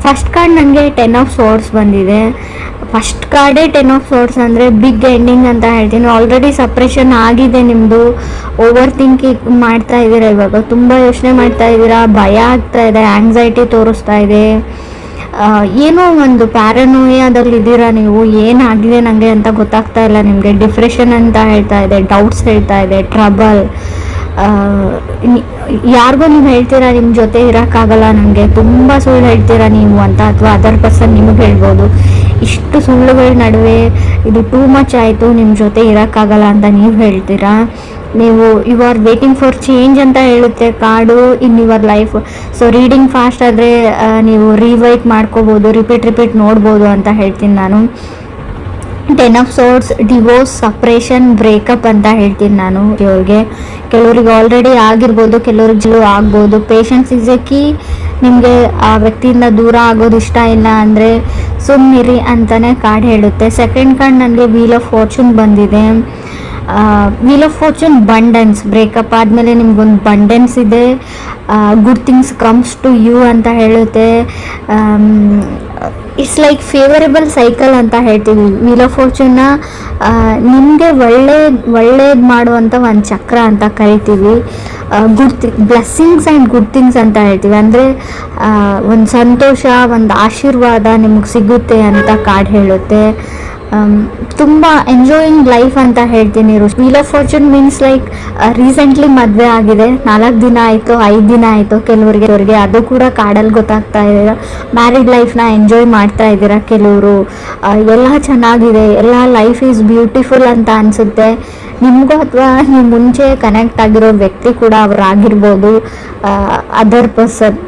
First card ನನಗೆ 10 of swords ಬಂದಿದೆ. First ಕಾರ್ಡೇ 10 of source ಅಂದರೆ ಬಿಗ್ ಎಂಡಿಂಗ್ ಅಂತ ಹೇಳ್ತೀನಿ. ಆಲ್ರೆಡಿ ಸಪ್ರೆಷನ್ ಆಗಿದೆ ನಿಮ್ಮದು, ಓವರ್ ಥಿಂಕಿಂಗ್ ಮಾಡ್ತಾ ಇದ್ದೀರಾ, ಇವಾಗ ತುಂಬ ಯೋಚನೆ ಮಾಡ್ತಾ ಇದ್ದೀರಾ, ಭಯ ಆಗ್ತಾ ಇದೆ, ಆ್ಯಂಗ್ಸೈಟಿ ತೋರಿಸ್ತಾ ಇದೆ, ಏನೋ ಒಂದು ಪ್ಯಾರನೋಯಾದಲ್ಲಿ ಇದ್ದೀರಾ ನೀವು. ಏನಾಗಿದೆ ನನಗೆ ಅಂತ ಗೊತ್ತಾಗ್ತಾ ಇಲ್ಲ ನಿಮಗೆ. ಡಿಪ್ರೆಷನ್ ಅಂತ ಹೇಳ್ತಾ ಇದೆ, ಡೌಟ್ಸ್ ಹೇಳ್ತಾ ಇದೆ, ಟ್ರಬಲ್. ಯಾರಿಗೋ ನೀವು ಹೇಳ್ತೀರಾ ನಿಮ್ಮ ಜೊತೆ ಇರೋಕ್ಕಾಗಲ್ಲ ನನಗೆ, ತುಂಬ ಸುಳ್ಳು ಹೇಳ್ತೀರಾ ನೀವು ಅಂತ, ಅಥವಾ ಅದರ್ ಪರ್ಸನ್ ನಿಮಗೆ ಹೇಳ್ಬೋದು. ಇಷ್ಟು ಸುಳ್ಳುಗಳ ನಡುವೆ ಇದು ಟೂ ಮಚ್ ಆಯಿತು, ನಿಮ್ಮ ಜೊತೆ ಇರೋಕ್ಕಾಗಲ್ಲ ಅಂತ ನೀವು ಹೇಳ್ತೀರಾ. ನೀವು you are waiting for change ಅಂತ ಹೇಳುತ್ತೆ card in your life. So reading fast ಆದರೆ ನೀವು ರಿವೈಟ್ ಮಾಡ್ಕೋಬೋದು, ರಿಪೀಟ್ ನೋಡ್ಬೋದು ಅಂತ ಹೇಳ್ತೀನಿ ನಾನು. 10 of swords divorce, separation, breakup ಅಂತ ಹೇಳ್ತೀನಿ ನಾನು ಇವ್ರಿಗೆ. ಕೆಲವ್ರಿಗೆ ಆಲ್ರೆಡಿ ಆಗಿರ್ಬೋದು, ಕೆಲವ್ರಿಗೆ ಆಗ್ಬೋದು. Patience is a key. ನಿಮಗೆ ಆ ವ್ಯಕ್ತಿಯಿಂದ ದೂರ ಆಗೋದು ಇಷ್ಟ ಇಲ್ಲ ಅಂದರೆ ಸುಮ್ಮನಿರಿ ಅಂತಲೇ ಕಾರ್ಡ್ ಹೇಳುತ್ತೆ. ಸೆಕೆಂಡ್ ಕಾರ್ಡ್ ನನಗೆ ವೀಲ್ ಆಫ್ ಫಾರ್ಚೂನ್ ಬಂದಿದೆ. Wheel of fortune abundance, breakup ಆದಮೇಲೆ ನಿಮ್ಗೊಂದು ಬಂಡೆನ್ಸ್ ಇದೆ, good things comes to you ಅಂತ ಹೇಳುತ್ತೆ. ಇಟ್ಸ್ ಲೈಕ್ ಫೇವರೇಬಲ್ ಸೈಕಲ್ ಅಂತ ಹೇಳ್ತೀವಿ. ವೀಲ್ ಆಫ್ ಫಾರ್ಚೂನ್ನ ನಿಮಗೆ ಒಳ್ಳೇದು ಮಾಡುವಂಥ ಒಂದು ಚಕ್ರ ಅಂತ ಕರಿತೀವಿ. ಬ್ಲೆಸ್ಸಿಂಗ್ಸ್ ಆ್ಯಂಡ್ ಗುಡ್ ಥಿಂಗ್ಸ್ ಅಂತ ಹೇಳ್ತೀವಿ. ಅಂದರೆ ಒಂದು ಸಂತೋಷ, ಒಂದು ಆಶೀರ್ವಾದ ನಿಮಗೆ ಸಿಗುತ್ತೆ ಅಂತ ಕಾರ್ಡ್ ಹೇಳುತ್ತೆ. ತುಂಬ ಎಂಜಾಯಿಂಗ್ ಲೈಫ್ ಅಂತ ಹೇಳ್ತೀನಿ. Wheel of fortune means like recently ಮದುವೆ ಆಗಿದೆ, 4 ದಿನ ಆಯಿತು, 5 ದಿನ ಆಯಿತು ಕೆಲವ್ರಿಗೆ, ಅದು ಕೂಡ ಕಾರ್ಡಲ್ಲಿ ಗೊತ್ತಾಗ್ತಾ ಇದೆ. ಮ್ಯಾರಿಡ್ ಲೈಫ್ನ ಎಂಜಾಯ್ ಮಾಡ್ತಾ ಇದ್ದೀರಾ ಕೆಲವರು, ಎಲ್ಲ ಚೆನ್ನಾಗಿದೆ, ಎಲ್ಲ ಲೈಫ್ ಈಸ್ ಬ್ಯೂಟಿಫುಲ್ ಅಂತ ಅನಿಸುತ್ತೆ ನಿಮಗೂ. ಅಥವಾ ನೀವು ಮುಂಚೆ ಕನೆಕ್ಟ್ ಆಗಿರೋ ವ್ಯಕ್ತಿ ಕೂಡ ಅವರಾಗಿರ್ಬೋದು, ಅದರ್ ಪರ್ಸನ್,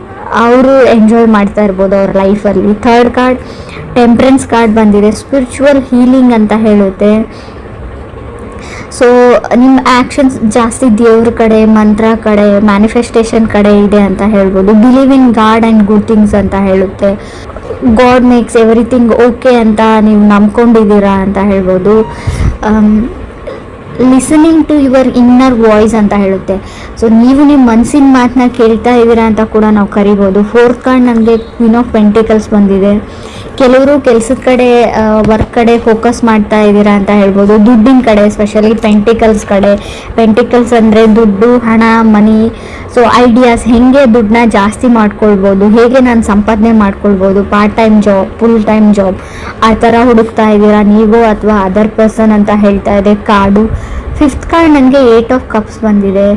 ಅವರು ಎಂಜಾಯ್ ಮಾಡ್ತಾ ಇರ್ಬೋದು ಅವ್ರ ಲೈಫಲ್ಲಿ. ಥರ್ಡ್ ಕಾರ್ಡ್ ಟೆಂಪ್ರೆನ್ಸ್ ಕಾರ್ಡ್ ಬಂದಿದೆ, ಸ್ಪಿರಿಚುವಲ್ ಹೀಲಿಂಗ್ ಅಂತ ಹೇಳುತ್ತೆ. ಸೊ ನಿಮ್ಮ ಆ್ಯಕ್ಷನ್ಸ್ ಜಾಸ್ತಿ ದೇವ್ರ ಕಡೆ, ಮಂತ್ರ ಕಡೆ, ಮ್ಯಾನಿಫೆಸ್ಟೇಷನ್ ಕಡೆ ಇದೆ ಅಂತ ಹೇಳ್ಬೋದು. Believe in god and good things ಅಂತ ಹೇಳುತ್ತೆ. ಗಾಡ್ ಮೇಕ್ಸ್ ಎವ್ರಿಥಿಂಗ್ ಓಕೆ ಅಂತ ನೀವು ನಂಬ್ಕೊಂಡಿದ್ದೀರಾ ಅಂತ ಹೇಳ್ಬೋದು. Listening to your inner voice ಅಂತ ಹೇಳುತ್ತೆ. ಸೊ ನೀವು ನಿಮ್ಮ ಮನಸ್ಸಿನ ಮಾತನ್ನ ಕೇಳ್ತಾ ಇದ್ದೀರಾ ಅಂತ ಕೂಡ ನಾವು ಕರಿಬೋದು. ಫೋರ್ತ್ ಕಾರ್ಡ್ ನನಗೆ ಕ್ವೀನ್ ಆಫ್ ಪೆಂಟಿಕಲ್ಸ್ ಬಂದಿದೆ. ಕೆಲವರು ಕೆಲಸದ ಕಡೆ, ವರ್ಕ್ ಕಡೆ ಫೋಕಸ್ ಮಾಡ್ತಾ ಇದ್ದೀರಾ ಅಂತ ಹೇಳ್ಬೋದು. ದುಡ್ಡಿನ ಕಡೆ, ಸ್ಪೆಷಲಿ ಪೆಂಟಿಕಲ್ಸ್ ಕಡೆ. ಪೆಂಟಿಕಲ್ಸ್ ಅಂದರೆ ದುಡ್ಡು, ಹಣ, ಮನಿ. ಸೊ ಐಡಿಯಾಸ್, ಹೇಗೆ ದುಡ್ಡನ್ನ ಜಾಸ್ತಿ ಮಾಡ್ಕೊಳ್ಬೋದು, ಹೇಗೆ ನಾನು ಸಂಪಾದನೆ ಮಾಡ್ಕೊಳ್ಬೋದು, part time job, full time job, ಆ ಥರ ಹುಡುಕ್ತಾ ಇದ್ದೀರಾ ನೀವು ಅಥವಾ ಅದರ್ ಪರ್ಸನ್ ಅಂತ ಹೇಳ್ತಾ ಇದೆ ಕಾರ್ಡು. ಫಿಫ್ತ್ ಕಾರ್ಡ್ ನನಗೆ 8 ಆಫ್ ಕಪ್ಸ್ ಬಂದಿದೆ.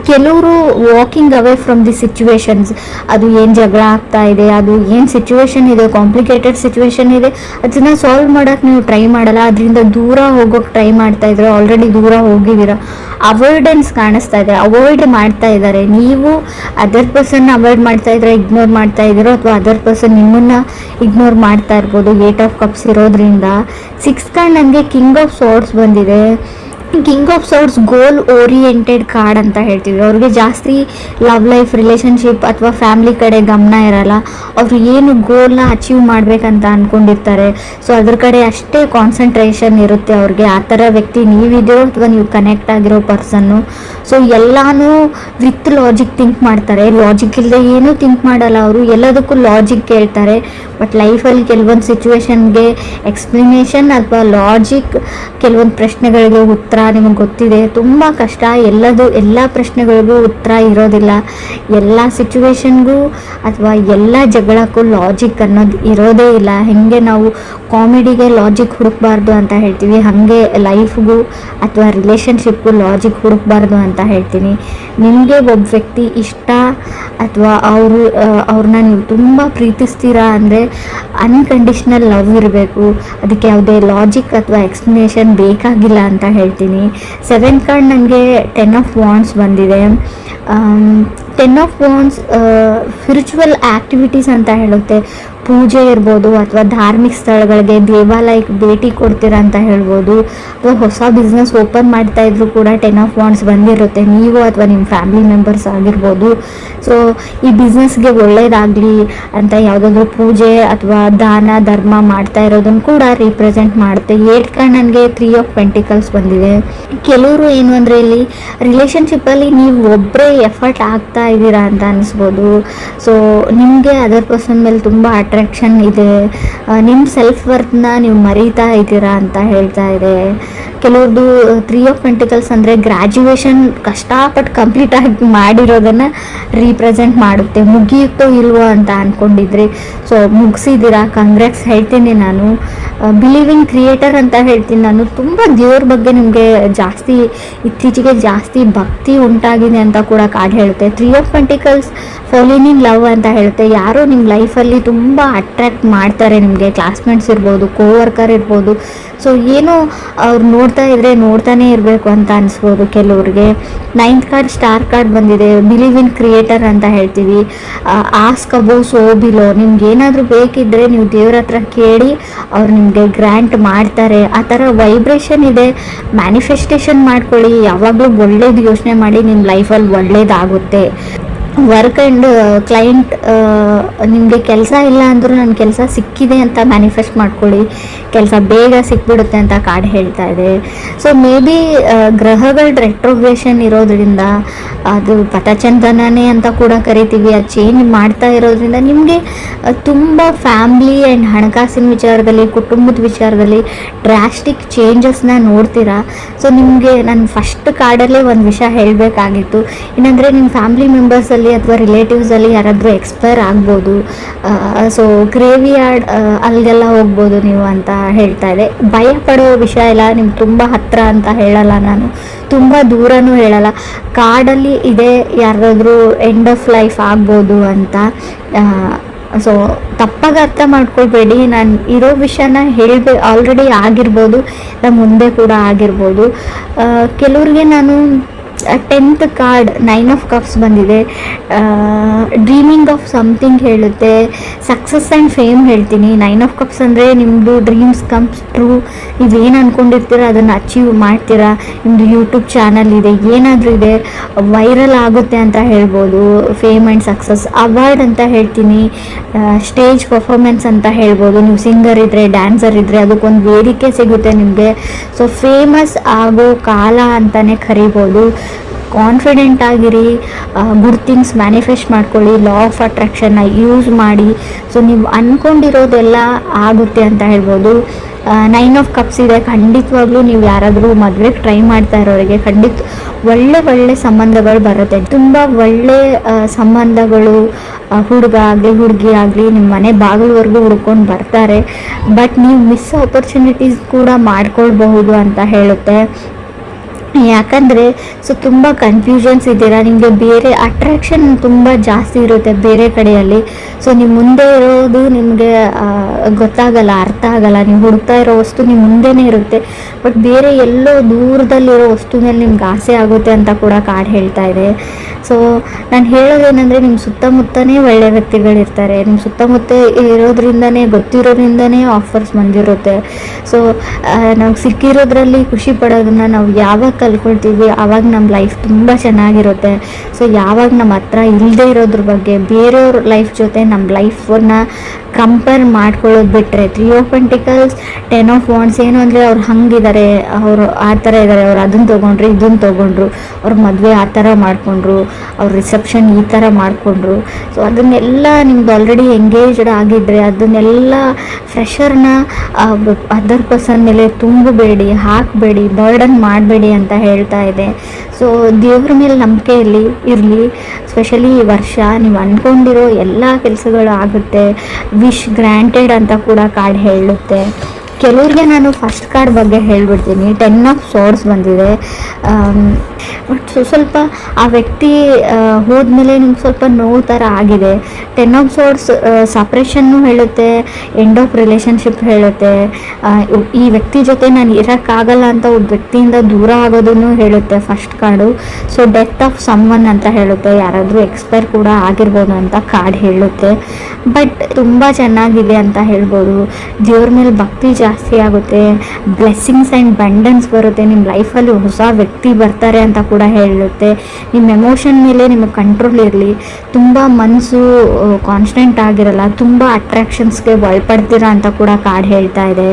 ಕೆಲವರು walking away from the situations. ಅದು ಏನು ಜಗಳ ಆಗ್ತಾ ಇದೆ, ಅದು ಏನು ಸಿಚುವೇಶನ್ ಇದೆ, ಕಾಂಪ್ಲಿಕೇಟೆಡ್ ಸಿಚುವೇಶನ್ ಇದೆ, ಅದನ್ನು ಸಾಲ್ವ್ ಮಾಡೋಕ್ಕೆ ನೀವು ಟ್ರೈ ಮಾಡಲ್ಲ, ಅದರಿಂದ ದೂರ ಹೋಗೋಕ್ಕೆ ಟ್ರೈ ಮಾಡ್ತಾ ಇದ್ರೆ ಆಲ್ರೆಡಿ ದೂರ ಹೋಗಿದ್ದೀರ. ಅವಾಯ್ಡೆನ್ಸ್ ಕಾಣಿಸ್ತಾ ಇದೆ, ಅವಾಯ್ಡ್ ಮಾಡ್ತಾ ಇದ್ದಾರೆ. ನೀವು ಅದರ್ ಪರ್ಸನ್ನ ಅವಾಯ್ಡ್ ಮಾಡ್ತಾ ಇದ್ರೆ, ಇಗ್ನೋರ್ ಮಾಡ್ತಾ ಇದ್ದೀರೋ, ಅಥವಾ ಅದರ್ ಪರ್ಸನ್ ನಿಮ್ಮನ್ನು ಇಗ್ನೋರ್ ಮಾಡ್ತಾ ಇರ್ಬೋದು 8 ಆಫ್ ಕಪ್ಸ್ ಇರೋದ್ರಿಂದ. ಸಿಕ್ಸ್ ಕಾರ್ಡ್ ನನಗೆ ಕಿಂಗ್ ಆಫ್ ಸೋರ್ಸ್ ಬಂದಿದೆ. King of swords goal oriented card ಅಂತ ಹೇಳ್ತೀವಿ. ಅವ್ರಿಗೆ ಜಾಸ್ತಿ ಲವ್ ಲೈಫ್, ರಿಲೇಷನ್ಶಿಪ್ ಅಥವಾ ಫ್ಯಾಮಿಲಿ ಕಡೆ ಗಮನ ಇರಲ್ಲ. ಅವರು ಏನು ಗೋಲ್ನ ಅಚೀವ್ ಮಾಡಬೇಕಂತ ಅಂದ್ಕೊಂಡಿರ್ತಾರೆ, ಸೊ ಅದ್ರ ಕಡೆ ಅಷ್ಟೇ ಕಾನ್ಸಂಟ್ರೇಷನ್ ಇರುತ್ತೆ ಅವ್ರಿಗೆ. ಆ ಥರ ವ್ಯಕ್ತಿ ನೀವಿದೆಯೋ ಅಥವಾ ನೀವು ಕನೆಕ್ಟ್ ಆಗಿರೋ ಪರ್ಸನ್ನು. ಸೊ ಎಲ್ಲನೂ ವಿತ್ ಲಾಜಿಕ್ ಥಿಂಕ್ ಮಾಡ್ತಾರೆ, ಲಾಜಿಕ್ ಇಲ್ಲದೆ ಏನೂ ಥಿಂಕ್ ಮಾಡಲ್ಲ ಅವರು, ಎಲ್ಲದಕ್ಕೂ ಲಾಜಿಕ್ ಕೇಳ್ತಾರೆ. ಬಟ್ ಲೈಫಲ್ಲಿ ಕೆಲವೊಂದು ಸಿಚುವೇಶನ್ಗೆ ಎಕ್ಸ್ಪ್ಲನೇಷನ್ ಅಥವಾ ಲಾಜಿಕ್, ಕೆಲವೊಂದು ಪ್ರಶ್ನೆಗಳಿಗೆ ಉತ್ತರ ನಿಮಗೆ ಗೊತ್ತಿದೆ, ತುಂಬ ಕಷ್ಟ. ಎಲ್ಲ ಪ್ರಶ್ನೆಗಳಿಗೂ ಉತ್ತರ ಇರೋದಿಲ್ಲ. ಎಲ್ಲ ಸಿಚುವೇಶನ್ಗೂ ಅಥವಾ ಎಲ್ಲ ಜಗಳಕ್ಕೂ ಲಾಜಿಕ್ ಅನ್ನೋದು ಇರೋದೇ ಇಲ್ಲ. ಹೇಗೆ ನಾವು ಕಾಮಿಡಿಗೆ ಲಾಜಿಕ್ ಹುಡುಕಬಾರ್ದು ಅಂತ ಹೇಳ್ತೀವಿ, ಹಾಗೆ ಲೈಫ್ಗೂ ಅಥವಾ ರಿಲೇಷನ್ಶಿಪ್ಗೂ ಲಾಜಿಕ್ ಹುಡುಕಬಾರ್ದು ಅಂತ ಹೇಳ್ತೀನಿ. ನಿಮಗೆ ಒಬ್ಬ ವ್ಯಕ್ತಿ ಇಷ್ಟ ಅಥವಾ ಅವ್ರನ್ನ ನೀವು ತುಂಬ ಪ್ರೀತಿಸ್ತೀರಾ ಅಂದರೆ ಅನ್ಕಂಡೀಷ್ನಲ್ ಲವ್ ಇರಬೇಕು. ಅದಕ್ಕೆ ಯಾವುದೇ ಲಾಜಿಕ್ ಅಥವಾ ಎಕ್ಸ್ಪ್ಲನೇಷನ್ ಬೇಕಾಗಿಲ್ಲ ಅಂತ ಹೇಳ್ತೀನಿ. ಸೆವೆಂತ್ ಕಾರ್ಡ್ ನನಗೆ 10 ಆಫ್ ವಾಂಡ್ಸ್ ಬಂದಿದೆ. 10 ಆಫ್ ವಾಂಡ್ಸ್ ಸ್ಪಿರಿಚುವಲ್ ಆ್ಯಕ್ಟಿವಿಟೀಸ್ ಅಂತ ಹೇಳುತ್ತೆ. ಪೂಜೆ ಇರ್ಬೋದು ಅಥವಾ ಧಾರ್ಮಿಕ ಸ್ಥಳಗಳಿಗೆ ದೇವಾಲಯಕ್ಕೆ ಭೇಟಿ ಕೊಡ್ತೀರಾ ಅಂತ ಹೇಳ್ಬೋದು. ಅಥವಾ ಹೊಸ ಬಿಸ್ನೆಸ್ ಓಪನ್ ಮಾಡ್ತಾ ಇದ್ರು ಕೂಡ 10 ಆಫ್ ವಾಂಡ್ಸ್ ಬಂದಿರುತ್ತೆ, ನೀವು ಅಥವಾ ನಿಮ್ಮ ಫ್ಯಾಮಿಲಿ ಮೆಂಬರ್ಸ್ ಆಗಿರ್ಬೋದು. ಸೊ ಈ ಬಿಸ್ನೆಸ್ಗೆ ಒಳ್ಳೇದಾಗಲಿ ಅಂತ ಯಾವುದಾದ್ರೂ ಪೂಜೆ ಅಥವಾ ದಾನ ಧರ್ಮ ಮಾಡ್ತಾ ಇರೋದನ್ನು ಕೂಡ ರಿಪ್ರೆಸೆಂಟ್ ಮಾಡುತ್ತೆ. 8th ಕಾರ್ಡ್ ನನಗೆ 3 ಆಫ್ ಪೆಂಟಿಕಲ್ಸ್ ಬಂದಿದೆ. ಕೆಲವರು ಏನು ಅಂದರೆ ಇಲ್ಲಿ ರಿಲೇಷನ್ಶಿಪ್ಪಲ್ಲಿ ನೀವು ಒಬ್ಬರೇ ಎಫರ್ಟ್ ಆಗ್ತಾ ಇದ್ದೀರಾ ಅಂತ ಅನಿಸ್ಬೋದು. ಸೊ ನಿಮಗೆ ಅದರ್ ಪರ್ಸನ್ ಮೇಲೆ ತುಂಬ ಅಟ್ರಾಕ್ಷನ್ ಇದೆ, ನಿಮ್ಮ ಸೆಲ್ಫ್ ವರ್ತ್ನ ನೀವು ಮರೀತಾ ಇದ್ದೀರಾ ಅಂತ ಹೇಳ್ತಾ ಇದೆ. ಕೆಲವ್ರದ್ದು 3 ಆಫ್ ಪೆಂಟಿಕಲ್ಸ್ ಅಂದರೆ ಗ್ರ್ಯಾಜುಯೇಷನ್ ಕಷ್ಟಪಟ್ಟು ಕಂಪ್ಲೀಟಾಗಿ ಮಾಡಿರೋದನ್ನು ರೀಪ್ರೆಸೆಂಟ್ ಮಾಡುತ್ತೆ. ಮುಗಿಯುತ್ತೋ ಇಲ್ವೋ ಅಂತ ಅಂದ್ಕೊಂಡಿದ್ರಿ, ಸೊ ಮುಗಿಸಿದ್ದೀರಾ, ಕಂಗ್ರಾಟ್ಸ್ ಹೇಳ್ತೀನಿ ನಾನು. ಬಿಲೀವಿಂಗ್ ಕ್ರಿಯೇಟರ್ ಅಂತ ಹೇಳ್ತೀನಿ ನಾನು. ತುಂಬ ದೇವ್ರ ಬಗ್ಗೆ ನಿಮಗೆ ಇತ್ತೀಚೆಗೆ ಜಾಸ್ತಿ ಭಕ್ತಿ ಉಂಟಾಗಿದೆ ಅಂತ ಕೂಡ ಕಾರ್ಡ್ ಹೇಳುತ್ತೆ. 3 of pentacles falling in love ಅಂತ ಹೇಳುತ್ತೆ. ಯಾರೋ ನಿಮ್ಮ ಲೈಫಲ್ಲಿ ತುಂಬ ಅಟ್ರ್ಯಾಕ್ಟ್ ಮಾಡ್ತಾರೆ, ನಿಮಗೆ ಕ್ಲಾಸ್ಮೇಟ್ಸ್ ಇರ್ಬೋದು, ಕೋವರ್ಕರ್ ಇರ್ಬೋದು. ಸೊ ಏನೋ ಅವ್ರು ನೋಡ್ತಾ ಇದ್ರೆ ನೋಡ್ತಾನೆ ಇರಬೇಕು ಅಂತ ಅನಿಸ್ಬೋದು ಕೆಲವ್ರಿಗೆ. 9th ಕಾರ್ಡ್ ಸ್ಟಾರ್ ಕಾರ್ಡ್ ಬಂದಿದೆ. ಬಿಲೀವ್ ಇನ್ ಕ್ರಿಯೇಟರ್ ಅಂತ ಹೇಳ್ತೀವಿ. ಆಸ್ಕ್ ಅಬೌವ್ ಸೋ ಬಿಲೋ, ನಿಮ್ಗೆ ಏನಾದರೂ ಬೇಕಿದ್ದರೆ ನೀವು ದೇವ್ರ ಹತ್ರ ಕೇಳಿ ಅವ್ರು ನಿಮಗೆ ಗ್ರ್ಯಾಂಟ್ ಮಾಡ್ತಾರೆ. ಆ ಥರ ವೈಬ್ರೇಷನ್ ಇದೆ. ಮ್ಯಾನಿಫೆಸ್ಟೇಷನ್ ಮಾಡ್ಕೊಳ್ಳಿ, ಯಾವಾಗಲೂ ಒಳ್ಳೇದು ಯೋಚನೆ ಮಾಡಿ, ನಿಮ್ಮ ಲೈಫಲ್ಲಿ ಒಳ್ಳೇದಾಗುತ್ತೆ. ವರ್ಕ್ ಆ್ಯಂಡ್ ಕ್ಲೈಂಟ್, ನಿಮಗೆ ಕೆಲಸ ಇಲ್ಲ ಅಂದರೂ ನನ್ನ ಕೆಲಸ ಸಿಕ್ಕಿದೆ ಅಂತ ಮ್ಯಾನಿಫೆಸ್ಟ್ ಮಾಡ್ಕೊಳ್ಳಿ, ಕೆಲಸ ಬೇಗ ಸಿಕ್ಬಿಡುತ್ತೆ ಅಂತ ಕಾರ್ಡ್ ಹೇಳ್ತಾ ಇದೆ. ಸೊ ಮೇ ಬಿ ಗ್ರಹಗಳ ರೆಟ್ರೋಗ್ರೇಷನ್ ಇರೋದ್ರಿಂದ, ಅದು ಪಥಚಂದನನೇ ಅಂತ ಕೂಡ ಕರಿತೀವಿ, ಅದು ಚೇಂಜ್ ಮಾಡ್ತಾ ಇರೋದ್ರಿಂದ ನಿಮಗೆ ತುಂಬ ಫ್ಯಾಮ್ಲಿ ಆ್ಯಂಡ್ ಹಣಕಾಸಿನ ವಿಚಾರದಲ್ಲಿ, ಕುಟುಂಬದ ವಿಚಾರದಲ್ಲಿ ಡ್ರಾಸ್ಟಿಕ್ ಚೇಂಜಸ್ನ ನೋಡ್ತೀರಾ. ಸೊ ನಿಮಗೆ ನಾನು ಫಸ್ಟ್ ಕಾರ್ಡಲ್ಲೇ ಒಂದು ವಿಷಯ ಹೇಳಬೇಕಾಗಿತ್ತು, ಏನಂದರೆ ನಿಮ್ಮ ಫ್ಯಾಮ್ಲಿ ಮೆಂಬರ್ಸಲ್ಲಿ ಅಥವಾ ರಿಲೇಟಿವ್ಸಲ್ಲಿ ಯಾರಾದರೂ ಎಕ್ಸ್ಪೈರ್ ಆಗ್ಬೋದು. ಸೊ ಗ್ರೇವಿ ಯಾರ್ಡ್ ಅಲ್ಲಿಗೆಲ್ಲ ಹೋಗ್ಬೋದು ನೀವು ಅಂತ ಹೇಳ್ತಾ ಇದೆ. ಭಯ ಪಡೋ ವಿಷಯ ಇಲ್ಲ, ನಿಮ್ಗೆ ತುಂಬ ಹತ್ತಿರ ಅಂತ ಹೇಳಲ್ಲ ನಾನು, ತುಂಬ ದೂರನೂ ಹೇಳಲ್ಲ. ಕಾರ್ಡಲ್ಲಿ ಇದೆ ಯಾರಾದರೂ ಎಂಡ್ ಆಫ್ ಲೈಫ್ ಆಗ್ಬೋದು ಅಂತ. ಸೊ ತಪ್ಪಾಗಿ ಅರ್ಥ ಮಾಡ್ಕೊಳ್ಬೇಡಿ, ನಾನು ಇರೋ ವಿಷಯನ ಆಲ್ರೆಡಿ ಆಗಿರ್ಬೋದು, ಮುಂದೆ ಕೂಡ ಆಗಿರ್ಬೋದು. ಕೆಲವ್ರಿಗೆ ನಾನು 10th ಕಾರ್ಡ್ 9 ಆಫ್ ಕಪ್ಸ್ ಬಂದಿದೆ. ಡ್ರೀಮಿಂಗ್ ಆಫ್ ಸಮಥಿಂಗ್ ಹೇಳುತ್ತೆ, ಸಕ್ಸಸ್ ಆ್ಯಂಡ್ ಫೇಮ್ ಹೇಳ್ತೀನಿ. 9 ಆಫ್ ಕಪ್ಸ್ ಅಂದರೆ ನಿಮ್ಮದು ಡ್ರೀಮ್ಸ್ ಕಮ್ಸ್ ಟ್ರೂ, ನೀವೇನು ಅಂದ್ಕೊಂಡಿರ್ತೀರ ಅದನ್ನು ಅಚೀವ್ ಮಾಡ್ತೀರಾ. ನಿಮ್ಮದು ಯೂಟ್ಯೂಬ್ ಚಾನಲ್ ಇದೆ, ಏನಾದರೂ ಇದೆ, ವೈರಲ್ ಆಗುತ್ತೆ ಅಂತ ಹೇಳ್ಬೋದು. Fame and success. ಅವಾರ್ಡ್ ಅಂತ ಹೇಳ್ತೀನಿ, ಸ್ಟೇಜ್ ಪರ್ಫಾರ್ಮೆನ್ಸ್ ಅಂತ ಹೇಳ್ಬೋದು. ನೀವು ಸಿಂಗರ್ ಇದ್ದರೆ, ಡ್ಯಾನ್ಸರ್ ಇದ್ದರೆ ಅದಕ್ಕೊಂದು ವೇದಿಕೆ ಸಿಗುತ್ತೆ ನಿಮಗೆ. ಸೊ ಫೇಮಸ್ ಆಗೋ ಕಾಲ ಅಂತಲೇ ಕರಿಬೋದು. ಕಾನ್ಫಿಡೆಂಟ್ ಆಗಿರಿ, ಗುಡ್ ಥಿಂಗ್ಸ್ ಮ್ಯಾನಿಫೆಸ್ಟ್ ಮಾಡ್ಕೊಳ್ಳಿ, ಲಾ ಆಫ್ ಅಟ್ರಾಕ್ಷನ್ನ ಯೂಸ್ ಮಾಡಿ. ಸೊ ನೀವು ಅಂದ್ಕೊಂಡಿರೋದೆಲ್ಲ ಆಗುತ್ತೆ ಅಂತ ಹೇಳ್ಬೋದು. 9 ಆಫ್ ಕಪ್ಸ್ ಇದೆ. ಖಂಡಿತವಾಗ್ಲೂ ನೀವು ಯಾರಾದರೂ ಮದುವೆಗೆ ಟ್ರೈ ಮಾಡ್ತಾ ಇರೋರಿಗೆ ಒಳ್ಳೆ ಸಂಬಂಧಗಳು ಬರುತ್ತೆ. ತುಂಬ ಒಳ್ಳೆ ಸಂಬಂಧಗಳು, ಹುಡುಗ ಆಗಲಿ ಹುಡುಗಿ ಆಗಲಿ ನಿಮ್ಮ ಮನೆ ಬಾಗಿಲವರೆಗೂ ಹುಡ್ಕೊಂಡು ಬರ್ತಾರೆ. ಬಟ್ ನೀವು ಮಿಸ್ ಆಪರ್ಚುನಿಟೀಸ್ ಕೂಡ ಮಾಡ್ಕೊಳ್ಬಹುದು ಅಂತ ಹೇಳುತ್ತೆ. ಯಾಕಂದರೆ ಸೊ ತುಂಬ ಕನ್ಫ್ಯೂಷನ್ಸ್ ಇದ್ದೀರಾ, ನಿಮಗೆ ಬೇರೆ ಅಟ್ರಾಕ್ಷನ್ ತುಂಬ ಜಾಸ್ತಿ ಇರುತ್ತೆ ಬೇರೆ ಕಡೆಯಲ್ಲಿ. ಸೊ ನೀವು ಮುಂದೆ ಇರೋದು ನಿಮಗೆ ಗೊತ್ತಾಗಲ್ಲ, ಅರ್ಥ ಆಗಲ್ಲ. ನೀವು ಹುಡುಕ್ತಾ ಇರೋ ವಸ್ತು ನಿಮ್ಮ ಮುಂದೆನೇ ಇರುತ್ತೆ, ಬಟ್ ಬೇರೆ ಎಲ್ಲೋ ದೂರದಲ್ಲಿರೋ ವಸ್ತು ಮೇಲೆ ನಿಮ್ಗೆ ಆಸೆ ಆಗುತ್ತೆ ಅಂತ ಕೂಡ ಕಾರ್ಡ್ ಹೇಳ್ತಾ ಇದೆ. ಸೊ ನಾನು ಹೇಳೋದೇನೆಂದರೆ, ನಿಮ್ಮ ಸುತ್ತಮುತ್ತನೇ ಒಳ್ಳೆ ವ್ಯಕ್ತಿಗಳಿರ್ತಾರೆ, ನಿಮ್ಮ ಸುತ್ತಮುತ್ತ ಇರೋದ್ರಿಂದನೇ, ಗೊತ್ತಿರೋದ್ರಿಂದನೇ ಆಫರ್ಸ್ ಬಂದಿರುತ್ತೆ. ಸೊ ನಾವು ಸಿಕ್ಕಿರೋದ್ರಲ್ಲಿ ಖುಷಿ ಪಡೋದನ್ನು ನಾವು ಯಾವಾಗ ಕಲ್ಕೊಳ್ತೀವಿ ಆವಾಗ ನಮ್ಮ ಲೈಫ್ ತುಂಬ ಚೆನ್ನಾಗಿರುತ್ತೆ. ಸೊ ಯಾವಾಗ ನಮ್ಮ ಹತ್ರ ಇಲ್ಲದೆ ಇರೋದ್ರ ಬಗ್ಗೆ ಬೇರೆಯವ್ರ ಲೈಫ್ ಜೊತೆ ನಮ್ಮ ಲೈಫನ್ನ ಕಂಪೇರ್ ಮಾಡ್ಕೊಳ್ಳೋದು ಬಿಟ್ಟರೆ, 3 ಆಫ್ ಪೆಂಟಿಕಲ್ಸ್ 10 ಆಫ್ ವಾಂಡ್ಸ್ ಏನು ಅಂದರೆ ಅವ್ರು ಹಂಗಿದ್ದಾರೆ, ಅವರು ಆ ಥರ ಇದ್ದಾರೆ, ಅವ್ರು ಅದನ್ನು ತೊಗೊಂಡ್ರು ಇದನ್ನು ತೊಗೊಂಡ್ರು, ಅವ್ರ ಮದುವೆ ಆ ಥರ ಮಾಡಿಕೊಂಡ್ರು, ಅವ್ರ ರಿಸೆಪ್ಷನ್ ಈ ಥರ ಮಾಡಿಕೊಂಡ್ರು. ಸೊ ಅದನ್ನೆಲ್ಲ ನಿಮ್ದು ಆಲ್ರೆಡಿ ಎಂಗೇಜ್ಡ್ ಆಗಿದ್ದರೆ ಅದನ್ನೆಲ್ಲ ಫ್ರೆಷರ್ನ ಅದರ್ ಪರ್ಸನ್ ಮೇಲೆ ತುಂಬಬೇಡಿ, ಹಾಕಬೇಡಿ, ಬರ್ಡನ್ ಮಾಡಬೇಡಿ ಅಂತ ಹೇಳ್ತಾ ಇದೆ. ಸೊ ದೇವ್ರ ಮೇಲೆ ನಂಬಿಕೆ ಇರಲಿ. ಸ್ಪೆಷಲಿ ಈ ವರ್ಷ ನೀವು ಅಂದ್ಕೊಂಡಿರೋ ಎಲ್ಲ ಕೆಲಸಗಳು ಆಗುತ್ತೆ. ವಿಶ್ ಗ್ರ್ಯಾಂಟೆಡ್ ಅಂತ ಕೂಡ ಕಾರ್ಡ್ ಹೇಳುತ್ತೆ. ಕೆಲವ್ರಿಗೆ ನಾನು ಫಸ್ಟ್ ಕಾರ್ಡ್ ಬಗ್ಗೆ ಹೇಳ್ಬಿಡ್ತೀನಿ. 10 ಆಫ್ ಸೋರ್ಸ್ ಬಂದಿದೆ. ಬಟ್ ಸ್ವಲ್ಪ ಆ ವ್ಯಕ್ತಿ ಹೋದ್ಮೇಲೆ ನಿಮ್ಗೆ ಸ್ವಲ್ಪ ನೋವು ಥರ ಆಗಿದೆ. 10 ಆಫ್ ಸೋರ್ಸ್ ಸಪ್ರೇಷನ್ನು ಹೇಳುತ್ತೆ, ಎಂಡ್ ಆಫ್ ರಿಲೇಷನ್ಶಿಪ್ ಹೇಳುತ್ತೆ. ಈ ವ್ಯಕ್ತಿ ಜೊತೆ ನಾನು ಇರೋಕ್ಕಾಗಲ್ಲ ಅಂತ ಒಬ್ಬ ವ್ಯಕ್ತಿಯಿಂದ ದೂರ ಆಗೋದನ್ನು ಹೇಳುತ್ತೆ first card. So death of someone ಅಂತ ಹೇಳುತ್ತೆ, ಯಾರಾದರೂ ಎಕ್ಸ್ಪೈರ್ ಕೂಡ ಆಗಿರ್ಬೋದು ಅಂತ ಕಾರ್ಡ್ ಹೇಳುತ್ತೆ. ಬಟ್ ತುಂಬ ಚೆನ್ನಾಗಿದೆ ಅಂತ ಹೇಳ್ಬೋದು. ದೇವ್ರ ಮೇಲೆ ಭಕ್ತಿ ಜಾಸ್ತಿ ಆಗುತ್ತೆ, ಬ್ಲೆಸ್ಸಿಂಗ್ಸ್ ಆ್ಯಂಡ್ ಬಂಡನ್ಸ್ ಬರುತ್ತೆ, ನಿಮ್ಮ ಲೈಫಲ್ಲಿ ಹೊಸ ವ್ಯಕ್ತಿ ಬರ್ತಾರೆ ಅಂತ ಕೂಡ ಹೇಳುತ್ತೆ. ನಿಮ್ಮ ಎಮೋಷನ್ ಮೇಲೆ ನಿಮಗೆ ಕಂಟ್ರೋಲ್ ಇರಲಿ, ತುಂಬ ಮನಸ್ಸು ಕಾನ್ಸ್ಟೆಂಟ್ ಆಗಿರಲ್ಲ, ತುಂಬ ಅಟ್ರಾಕ್ಷನ್ಸ್ಗೆ ಒಳಪಡ್ತೀರಾ ಅಂತ ಕೂಡ ಕಾರ್ಡ್ ಹೇಳ್ತಾ ಇದೆ.